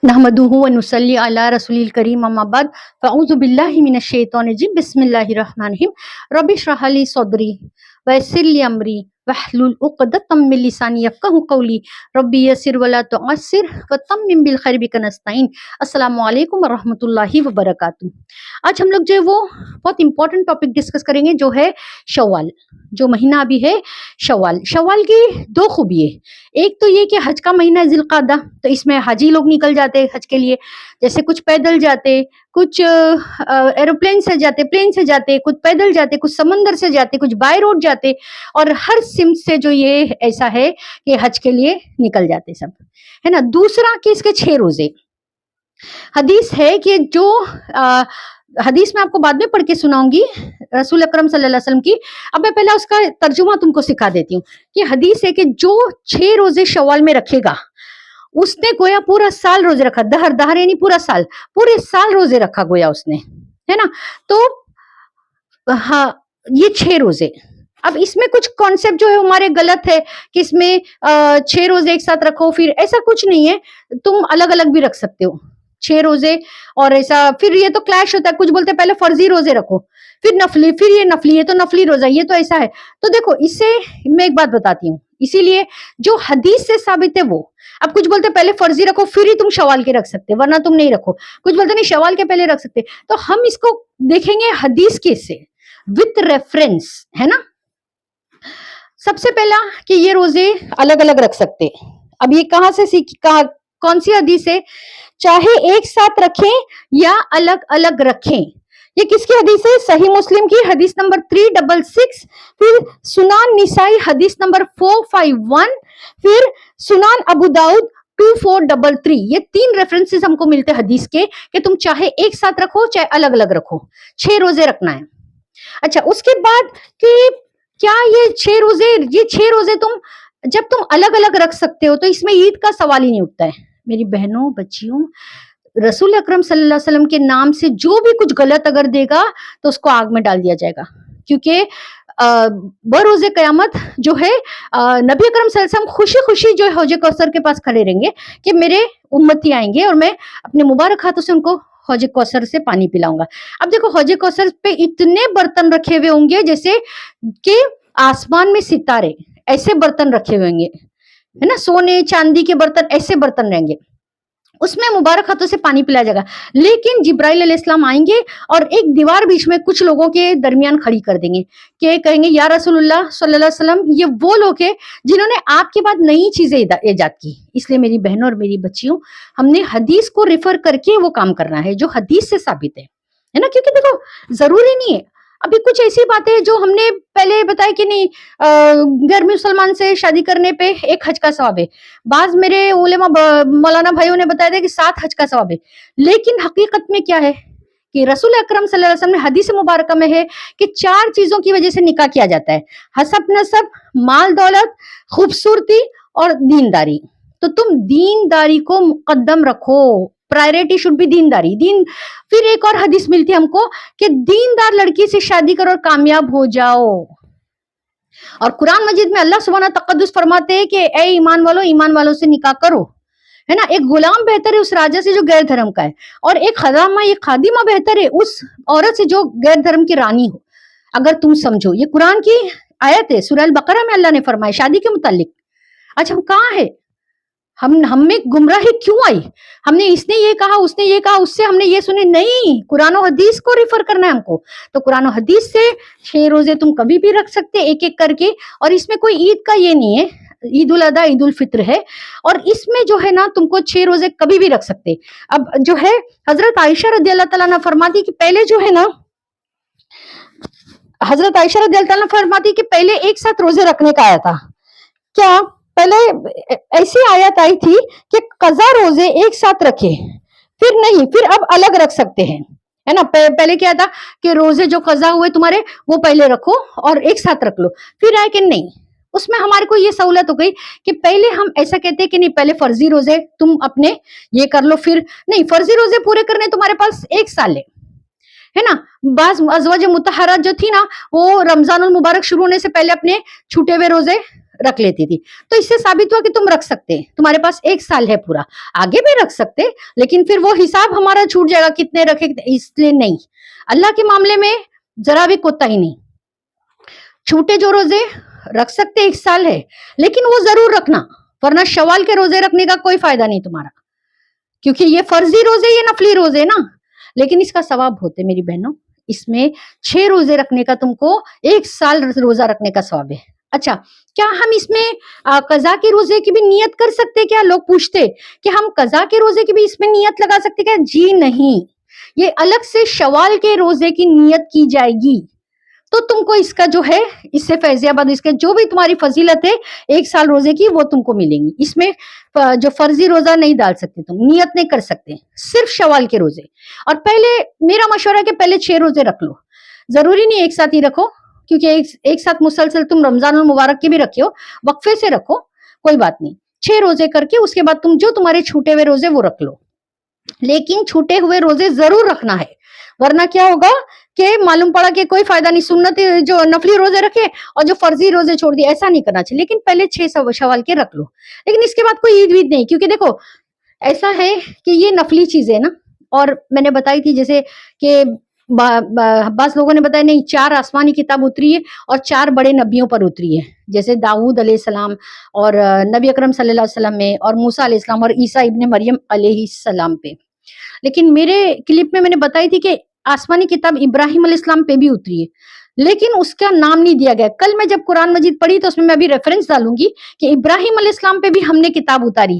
नहमदुहु व नुसल्ली अला रसूलिल करीम अम्मा बाद फ़अऊज़ु बिल्लाहि मिनश शैतानिर रजीम बिस्मिल्लाहिर रहमानिर रहीम रब्बि इश्रह ली सदरी व यस्सिर ली अमरी वहलुल उक़दतम मिन लिसानी यफ़क़हू क़ौली रब्बि यस्सिर वला तुअस्सिर व तम्मिम बिल खैरि बिका नस्तईन। अस्सलामु अलैकुम व रहमतुल्लाहि व बरकातुहू। आज हम लोग जो है वो बहुत इंपॉर्टेंट टॉपिक डिस्कस करेंगे, जो है शव्वाल। जो महीना अभी है शव्वाल, शव्वाल की दो खूबी है। एक तो ये कि हज का महीना है ज़िलक़ादा, तो इसमें हाजी लोग निकल जाते हैं हज के लिए। जैसे कुछ पैदल जाते, कुछ एरोप्लेन से जाते, प्लेन से जाते, कुछ पैदल जाते, कुछ समंदर से जाते, कुछ बाय रोड जाते, और हर सिमत से जो ये ऐसा है कि हज के लिए निकल जाते सब, है ना। दूसरा कि इसके 6 रोजे। हदीस है कि जो हदीस मैं आपको बाद में पढ़ के सुनाऊंगी रसूल अकरम सल्लल्लाहु अलैहि वसल्लम की। अब मैं पहले उसका तर्जुमा तुमको सिखा देती हूँ कि हदीस है कि जो 6 रोजे शव्वाल में रखेगा उसने गोया पूरा साल रोजे रखा। दहर दहर यानी पूरा साल, पूरे साल रोजे रखा गोया उसने, है ना। तो हाँ, ये 6 रोजे। अब इसमें कुछ कॉन्सेप्ट जो है हमारे गलत है कि इसमें 6 रोजे एक साथ रखो, फिर ऐसा कुछ नहीं है। तुम अलग अलग भी रख सकते हो 6 रोजे, और ऐसा फिर ये तो क्लैश होता है। कुछ बोलते हैं पहले फर्जी रोजे रखो, फिर नफली, फिर ये नफली, ये तो नफली रोजा, ये तो ऐसा है। तो देखो, इससे मैं एक बात बताती हूँ, इसीलिए जो हदीस से साबित है वो। अब कुछ बोलते पहले फर्जी रखो फिर ही तुम शवाल के रख सकते, वरना तुम नहीं रखो। कुछ बोलते नहीं शवाल के पहले रख सकते। तो हम इसको देखेंगे हदीस के से, विथ रेफरेंस, है ना। सबसे पहला कि ये रोजे अलग अलग रख सकते। अब ये कहां से कौन सी हदीस है? चाहे एक साथ रखें या अलग अलग रखें। ये किसकी हदीस है? सही मुस्लिम की हदीस नंबर 366, फिर सुनान निसाई हदीस नंबर 451, फिर सुनान अबू दाऊद 2433। ये 3 रेफरेंसेस हमको मिलते हैं हदीस के कि तुम चाहे एक साथ रखो चाहे अलग अलग रखो, 6 रोजे रखना है। अच्छा, उसके बाद कि क्या ये 6 रोजे तुम जब तुम अलग अलग रख सकते हो तो इसमें ईद का सवाल ही नहीं उठता है। मेरी बहनों, बच्चियों, रसूल अकरम सल्लल्लाहु अलैहि वसल्लम के नाम से जो भी कुछ गलत अगर देगा तो उसको आग में डाल दिया जाएगा, क्योंकि बरोज़े क़यामत जो है नबी अकरम सल्लल्लाहु अलैहि वसल्लम खुशी खुशी जो है हौज कौसर के पास खड़े रहेंगे कि मेरे उम्मती आएंगे और मैं अपने मुबारक हाथों से उनको हौज कौसर से पानी पिलाऊंगा। अब देखो, हौज कौसर पे इतने बर्तन रखे हुए होंगे जैसे कि आसमान में सितारे, ऐसे बर्तन रखे हुए होंगे, है ना। सोने चांदी के बर्तन, ऐसे बर्तन रहेंगे, उसमें मुबारक हाथों से पानी पिलाया जाएगा। लेकिन जिब्राइल अलैहिस्सलाम आएंगे और एक दीवार बीच में कुछ लोगों के दरमियान खड़ी कर देंगे कि कहेंगे या रसूलुल्लाह सल्लल्लाहु अलैहि वसल्लम, ये वो लोग हैं जिन्होंने आपके बाद नई चीजें ईजाद की। इसलिए मेरी बहनों और मेरी बच्चियों, हमने हदीस को रेफर करके वो काम करना है जो हदीस से साबित है ना। क्योंकि देखो, जरूरी नहीं है, अभी कुछ ऐसी बातें जो हमने पहले बताया कि नहीं, गैर मुसलमान से शादी करने पे 1 हज का सवाब है। बाज मेरे उलेमा मौलाना भाइयों ने बताया था कि 7 हज का सवाब है। लेकिन हकीकत में क्या है कि रसूल अकरम सल्लल्लाहु अलैहि वसल्लम ने हदीस मुबारक में है कि 4 चीजों की वजह से निकाह किया जाता है: हसब नसब, माल दौलत, खूबसूरती और दीनदारी। तो तुम दीनदारी को मुकद्दम रखो, प्रायोरिटी शुड बी दीनदारी। फिर एक और हदीस मिलती है हमको कि दीनदार लड़की से शादी करो और कामयाब हो जाओ। और कुरान मजीद में अल्लाह सुब्हाना तक़द्दुस फरमाते हैं कि ए ईमान वालों, ईमान वालों से निकाह करो, है ना। एक गुलाम बेहतर है उस राजा से जो गैर धर्म का है, और एक खदामा, एक खादिमा बेहतर है उस औरत से जो गैर धर्म की रानी हो। अगर तुम समझो, ये कुरान की आयत है, सूरह अल बकरा में अल्लाह ने फरमाया शादी के मुतालिक। अच्छा, हम कहाँ है? हमें गुमराही क्यों आई? हमने इसने ये कहा, उसने ये कहा, उससे हमने ये सुने नहीं। कुरान और हदीस को रेफर करना है हमको। तो कुरान और हदीस से 6 रोजे तुम कभी भी रख सकते, एक एक करके। और इसमें कोई ईद का ये नहीं है, ईद उल अदा, ईद उल फित्र है। और इसमें जो है ना, तुमको 6 रोजे कभी भी रख सकते। अब जो है हजरत आयशा रज़ी अल्लाह तआला अन्हा फरमाती कि पहले जो है ना, हजरत आयशा रज़ी अल्लाह तआला फरमाती कि पहले एक साथ रोजे रखने का आया था। क्या पहले ऐसी आयत आई थी कि कज़ा रोजे एक साथ रखे, फिर नहीं, फिर अब अलग रख सकते हैं, है ना। पहले क्या था कि रोजे जो कज़ा हुए तुम्हारे वो पहले रखो और एक साथ रख लो। फिर आए कि नहीं, उसमें हमारे को ये सहूलत हो गई कि पहले हम ऐसा कहते हैं कि नहीं, पहले फर्जी रोजे तुम अपने ये कर लो, फिर नहीं, फर्जी रोजे पूरे करने तुम्हारे पास 1 साल है ना। बाज अज़वाज मुतहरात जो थी ना, वो रमजानुल मुबारक शुरू होने से पहले अपने छूटे हुए रोजे रख लेती थी। तो इससे साबित हुआ कि तुम रख सकते हैं, तुम्हारे पास 1 साल है पूरा, आगे भी रख सकते, लेकिन फिर वो हिसाब हमारा छूट जाएगा कितने रखे, इसलिए नहीं। अल्लाह के मामले में जरा भी कोताही नहीं। छूटे जो रोजे रख सकते 1 साल है, लेकिन वो जरूर रखना, वरना शवाल के रोजे रखने का कोई फायदा नहीं तुम्हारा, क्योंकि ये फर्जी रोजे, ये नफली रोजे ना, लेकिन इसका सवाब होते मेरी बहनों, इसमें 6 रोजे रखने का तुमको 1 साल रोजा रखने का सवाब है। अच्छा, क्या हम इसमें कजा के रोजे की भी नियत कर सकते? क्या लोग पूछते कि हम कजा के रोजे की भी इसमें नियत लगा सकते क्या? जी नहीं, ये अलग से शवाल के रोजे की नियत की जाएगी। तो तुमको इसका जो है, इससे फैजियाबाद, इसके जो भी तुम्हारी फजीलत है 1 साल रोजे की, वो तुमको मिलेंगी। इसमें जो फर्जी रोजा नहीं डाल सकते, तुम नियत नहीं कर सकते, सिर्फ शवाल के रोजे। और पहले मेरा मशवरा है कि पहले 6 रोजे रख लो, जरूरी नहीं एक साथ ही रखो, क्योंकि एक साथ मुसलसल तुम रमजान मुबारक के भी रखे हो, वक्फे से रखो, कोई बात नहीं। 6 रोजे करके उसके बाद तुम जो तुम्हारे छूटे हुए रोजे वो रख लो, लेकिन छूटे हुए रोजे जरूर रखना है, वरना क्या होगा कि मालूम पड़ा कि कोई फायदा नहीं, सुन्नत जो नफली रोजे रखे और जो फर्जी रोजे छोड़ दिए, ऐसा नहीं करना चाहिए। लेकिन पहले 6 शवाल के रख लो, लेकिन इसके बाद कोई ईद वीद नहीं, क्योंकि देखो ऐसा है कि ये नफली चीज है ना। और मैंने बताई थी जैसे कि बस लोगों ने बताया नहीं, 4 आसमानी किताब उतरी है और 4 बड़े नबियों पर उतरी है, जैसे दाऊद अलैहिस्सलाम और नबी अकरम सल्लल्लाहु अलैहि वसल्लम में, और मूसा अलैहिस्सलाम और ईसा इब्ने मरियम अलैहिस्सलाम पे। लेकिन मेरे क्लिप में मैंने बताई थी कि आसमानी किताब इब्राहिम अलैहिस्सलाम पे भी उतरी है, लेकिन उसका नाम नहीं दिया गया। कल मैं जब कुरान मजीद पढ़ी तो उसमें मैं अभी रेफरेंस डालूंगी कि इब्राहिम अलैहिस्सलाम पे भी हमने किताब उतारी,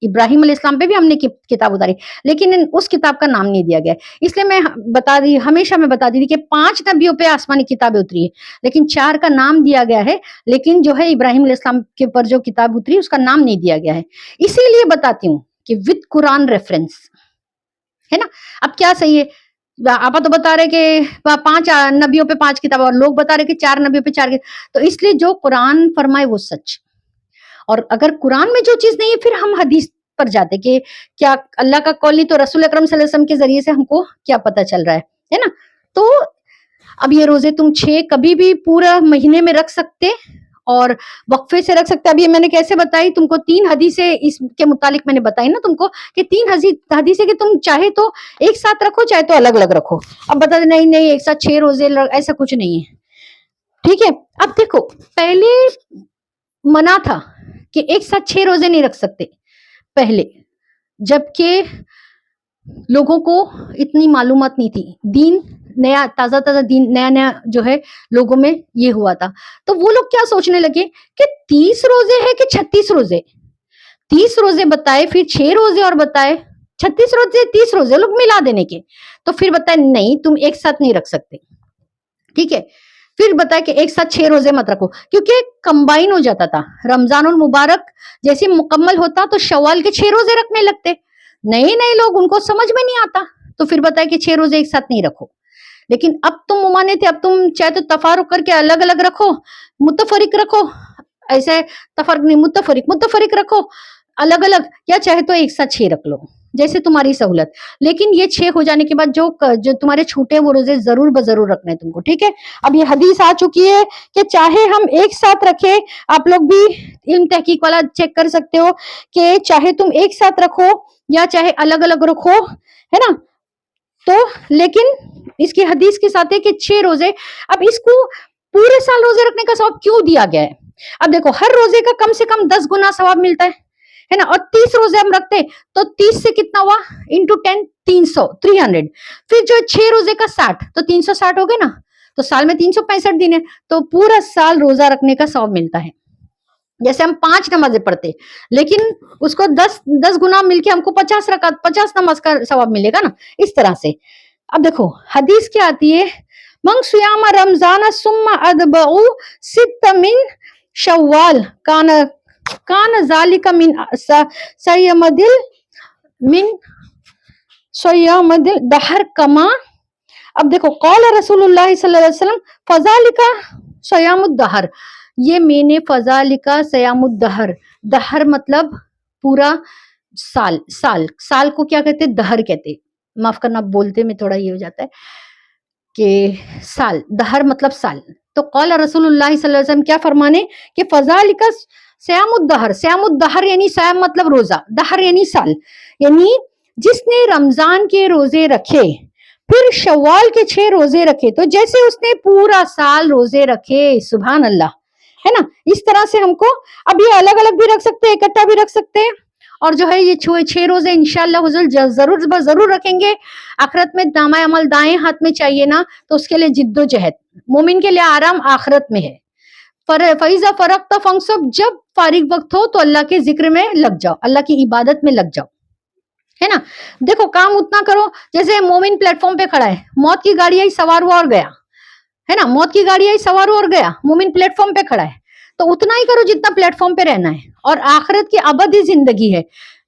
इब्राहिम अलैहिस्सलाम पे भी हमने किताब उतारी, लेकिन उस किताब का नाम नहीं दिया गया। इसलिए मैं बता दी, हमेशा मैं बता दी थी कि 5 नबियों पे आसमानी किताबें उतरी है, लेकिन 4 का नाम दिया गया है, लेकिन जो है इब्राहिम अलैहिस्सलाम के ऊपर जो किताब उतरी उसका नाम नहीं दिया गया है। इसीलिए बताती हूँ कि विद कुरान रेफरेंस है ना। अब क्या सही है, आप तो बता रहे कि 5 नबियों पे 5 किताब, और लोग बता रहे कि 4 नबियों पे 4 किताब। तो इसलिए जो कुरान फरमाए वो सच, और अगर कुरान में जो चीज नहीं है फिर हम हदीस पर जाते कि क्या अल्लाह का कौल नहीं तो रसूल अकरम सल्लल्लाहु अलैहि वसल्लम के जरिए से हमको क्या पता चल रहा है ना। तो अब ये रोजे तुम 6 कभी भी पूरा महीने में रख सकते और वक्फे से रख सकते। अब ये मैंने कैसे बताई तुमको, 3 हदीसें इसके मुतालिक मैंने बताई ना तुमको कि 3 हदीसें कि तुम चाहे तो एक साथ रखो, चाहे तो अलग अलग रखो। अब बता दे नहीं नहीं एक साथ 6 रोजे, ऐसा कुछ नहीं है, ठीक है। अब देखो पहले मना था कि एक साथ 6 रोजे नहीं रख सकते पहले, जबकि लोगों को इतनी मालूमात नहीं थी, दीन नया ताजा ताजा दीन नया नया जो है लोगों में ये हुआ था। तो वो लोग क्या सोचने लगे कि 30 रोजे है कि 36 रोजे, 30 रोजे बताए फिर 6 रोजे और बताए 36 रोजे 30 रोजे लोग मिला देने के। तो फिर बताए नहीं तुम एक साथ नहीं रख सकते, ठीक है। फिर बताया कि एक साथ 6 रोजे मत रखो, क्योंकि कंबाइन हो जाता था। रमजानुल मुबारक जैसे मुकम्मल होता तो शवाल के 6 रोजे रखने लगते, नए नए लोग उनको समझ में नहीं आता, तो फिर बताया कि 6 रोजे एक साथ नहीं रखो। लेकिन अब तुम मुमाने थे, अब तुम चाहे तो तफारुक करके अलग अलग रखो, मुतफरिक रखो, ऐसे तफरक नहीं मुतफरिक रखो अलग अलग, या चाहे तो एक साथ 6 रख लो, जैसे तुम्हारी सहूलत। लेकिन ये 6 हो जाने के बाद जो तुम्हारे छूटे वो रोजे जरूर बजरूर रखने तुमको, ठीक है। अब ये हदीस आ चुकी है कि चाहे हम एक साथ रखे, आप लोग भी इल्म तहकीक वाला चेक कर सकते हो कि चाहे तुम एक साथ रखो या चाहे अलग अलग रखो, है ना। तो लेकिन इसकी हदीस के साथ है कि 6 रोजे। अब इसको पूरे साल रोजे रखने का सवाब क्यों दिया गया है? अब देखो हर रोजे का कम से कम 10 गुना सवाब मिलता है ना। और 30 रोजे हम रखते तो 30 से कितना हुआ इंटू 10 300 फिर जो 6 रोजे का 60 तो 360 हो गए ना, तो साल में 365 दिन है, तो पूरा साल रोजा रखने का सवाब मिलता है। जैसे हम 5 नमाजें पढ़ते, लेकिन उसको 10 गुना मिलके हमको 50 रकात 50 नमाज का सवाब मिलेगा ना, इस तरह से। अब देखो हदीस क्या आती है, मंग सुयामा रमजान सुम्मा अदबउ सित्त मिन शव्वाल कान जालिका मिन सयमदिल दहर कमा। अब देखो कौल रसूलुल्लाह सल्लल्लाहु अलैहि वसल्लम फजालिका सयामुद्दहर, ये मैंने फजालिका सयामुद्दहर, दहर मतलब पूरा साल, साल को क्या कहते, दहर कहते, माफ करना बोलते में थोड़ा ये हो जाता है कि साल, दहर मतलब साल। تو قال رسول اللہ صلی اللہ علیہ وسلم کیا فرمانے کہ فذالک سیام الدہر، سیام الدہر یعنی سیام مطلب روزہ، دہر یعنی سال، یعنی جس نے رمضان کے روزے رکھے پھر شوال کے 6 روزے رکھے تو جیسے اس نے پورا سال روزے رکھے، سبحان اللہ، ہے نا. اس طرح سے ہم کو اب یہ الگ الگ بھی رکھ سکتے ہیں، اکٹھا بھی رکھ سکتے ہیں، اور جو ہے یہ 6 روزے انشاءاللہ حضور ضرور رکھیں گے. آخرت میں نامہ عمل دائیں ہاتھ میں چاہیے نا، تو اس کے لیے جد و جہد، مومن کے لیے آرام آخرت میں ہے. فَإِذَا فَرَغْتَ فَانْصَبْ، جب فارغ وقت ہو تو اللہ کے ذکر میں لگ جاؤ، اللہ کی عبادت میں لگ جاؤ، ہے نا. دیکھو کام اتنا کرو جیسے مومن پلیٹ فارم پہ کھڑا ہے، موت کی گاڑی آئی سوار ہوا اور گیا، ہے نا، موت کی گاڑی آئی سوار ہوا اور گیا، مومن پلیٹ فارم پہ کھڑا ہے، تو اتنا ہی کرو جتنا پلیٹ فارم پہ رہنا ہے. اور آخرت کی ابدی زندگی ہے،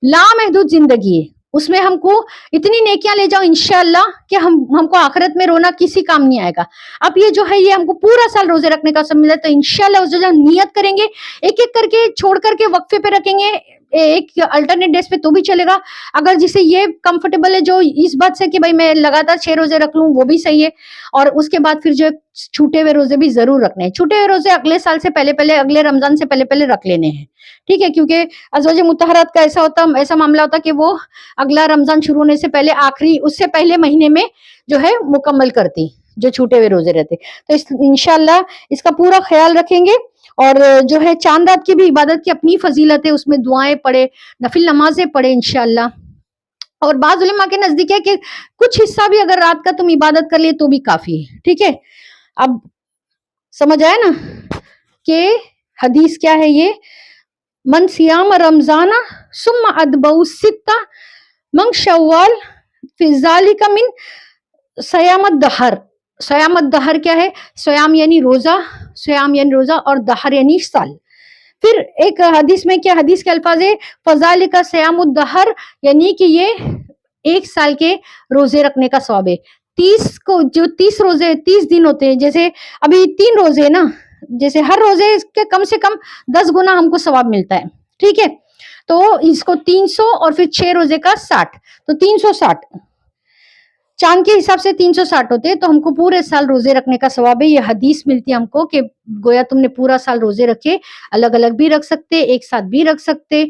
لامحدود زندگی ہے، اس میں ہم کو اتنی نیکیاں لے جاؤ انشاءاللہ کہ ہم کو آخرت میں رونا کسی کام نہیں آئے گا. اب یہ جو ہے یہ ہم کو پورا سال روزے رکھنے کا سب ملا، تو انشاءاللہ اس جو ہم نیت کریں گے، ایک ایک کر کے چھوڑ کر کے وقفے پہ رکھیں گے، ایک الٹرنیٹ ڈیز پہ تو بھی چلے گا. اگر جسے یہ کمفرٹیبل ہے جو اس بات سے کہ بھائی میں لگاتار 6 روزے رکھ لوں، وہ بھی صحیح ہے. اور اس کے بعد پھر جو چھوٹے ہوئے روزے بھی ضرور رکھنے ہیں. چھوٹے ہوئے روزے اگلے سال سے پہلے اگلے رمضان سے پہلے رکھ لینے ہیں، ٹھیک ہے، کیونکہ ازواج مطہرات کا ایسا معاملہ ہوتا کہ وہ اگلا رمضان شروع ہونے سے پہلے آخری اس سے پہلے مہینے میں جو ہے مکمل کرتی جو چھوٹے ہوئے روزے رہتے. تو انشاءاللہ اس کا پورا خیال رکھیں گے. اور جو ہے چاند رات کی بھی عبادت کی اپنی فضیلت ہے، اس میں دعائیں پڑھے، نفل نمازیں پڑھے انشاءاللہ. اور بعض علماء کے نزدیک ہے کہ کچھ حصہ بھی اگر رات کا تم عبادت کر لیے تو بھی کافی ہے، ٹھیک ہے. اب سمجھ آیا نا کہ حدیث کیا ہے یہ، من سیام رمضان ثم ادبؤ ستہ من شوال فی ذالک من سیام الدہر. سیام الدہر کیا ہے؟ سیام یعنی روزہ، سیام یعنی روزہ، اور دہر یعنی سال. پھر ایک حدیث میں کیا، حدیث کے الفاظ ہے فذالک سیام الدہر، یعنی کہ یہ 1 سال کے روزے رکھنے کا ثواب ہے. 30 روزے 30 دن ہوتے ہیں، جیسے ابھی 3 روزے نا، جیسے ہر روزے کے کم سے کم 10 گنا ہم کو ثواب ملتا ہے، ٹھیک ہے. تو اس کو 300 اور پھر 6 روزے کا 60، تو 360 چاند کے حساب سے 360 ہوتے ہیں. تو ہم کو پورے سال روزے رکھنے کا ثواب ہے. یہ حدیث ملتی ہے ہم کو کہ گویا تم نے پورا سال روزے رکھے، الگ الگ بھی رکھ سکتے، ایک ساتھ بھی رکھ سکتے،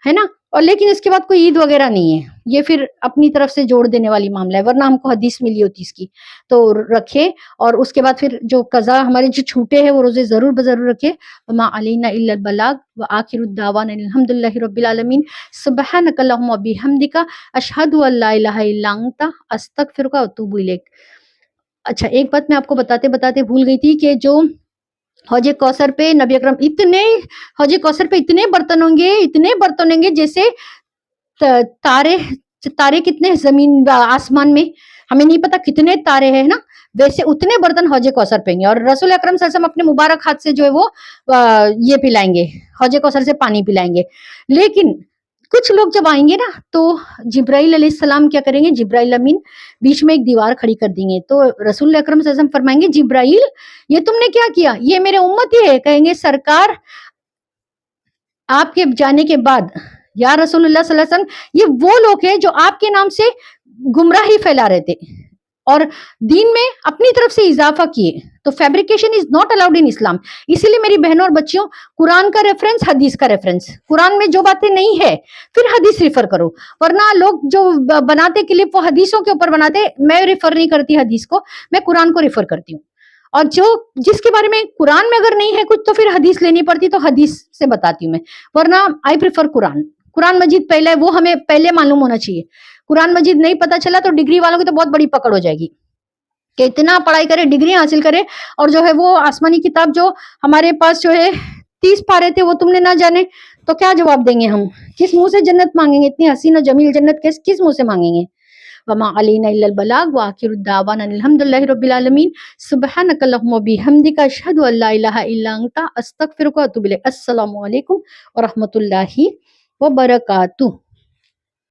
ہے نا. اور لیکن اس کے بعد کوئی عید وغیرہ نہیں ہے، یہ پھر اپنی طرف سے جوڑ دینے والی معاملہ ہے، ورنہ ہم کو حدیث ملی ہوتی اس کی تو رکھے. اور اس کے بعد پھر جو قضا ہمارے جو چھوٹے ہیں وہ روزے ضرور بضرور رکھے. وما علینا الا البلاغ وآخر الدعوانا الحمدللہ رب العالمین. سبحانک اللہم وبحمدک اشہد ان لا الہ الا انت استغفرک واتوب الیک. اچھا ایک بات میں آپ کو بتاتے بھول گئی تھی کہ جو حوض کوثر پہ نبی اکرم حوض کوثر پہ اتنے برتن ہوں گے جیسے تارے کتنے زمین آسمان میں ہمیں نہیں پتا کتنے تارے ہیں نا، ویسے اتنے برتن حوض کوثر پہ گے. اور رسول اکرم صلی اللہ علیہ وسلم اپنے مبارک ہاتھ سے جو ہے وہ یہ پلائیں گے، حوض کوثر سے پانی پلائیں گے. لیکن کچھ لوگ جب آئیں گے نا تو جبرائیل علیہ السلام کیا کریں گے، جبرائیل امین بیچ میں ایک دیوار کھڑی کر دیں گے. تو رسول اکرم صلی اللہ علیہ وسلم فرمائیں گے جبرائیل یہ تم نے کیا کیا، یہ میرے امتی ہے. کہیں گے سرکار آپ کے جانے کے بعد یا رسول اللہ صلی اللہ علیہ وسلم یہ وہ لوگ ہیں جو آپ کے نام سے گمراہی پھیلا رہے تھے اور دین میں اپنی طرف سے اضافہ کیے. تو fabrication is not allowed in Islam. اسی لیے میری بہنوں اور بچیوں، قرآن کا ریفرنس، حدیث کا ریفرنس. قرآن میں جو باتیں نہیں ہے پھر حدیث ریفر کرو، ورنہ لوگ جو بناتے کلپ وہ حدیثوں کے اوپر بناتے. میں ریفر نہیں کرتی حدیث کو، میں قرآن کو ریفر کرتی ہوں. اور جس کے بارے میں قرآن میں اگر نہیں ہے کچھ تو پھر حدیث لینی پڑتی، تو حدیث سے بتاتی ہوں میں، ورنہ آئی پریفر قرآن مجید پہلے، وہ ہمیں پہلے معلوم ہونا چاہیے. قرآن مجید نہیں پتا چلا تو ڈگری والوں کی تو بہت بڑی پکڑ ہو جائے گی کہ اتنا پڑھائی کرے، ڈگری حاصل کرے، اور جو ہے وہ آسمانی کتاب جو ہمارے پاس جو ہے 30 پارے تھے وہ تم نے نہ جانے، تو کیا جواب دیں گے ہم؟ کس منہ سے جنت مانگیں گے؟ اتنی حسین و جمیل جنت کس منہ سے مانگیں گے؟ وما علینا الا البلاغ وآخر الدعوانا الحمدللہ رب العالمین. سبحانک اللہم وبحمدک اشہد ان لا الہ الا انت استغفرک واتوب الیک. السلام علیکم ورحمۃ اللہ وبرکاتہ.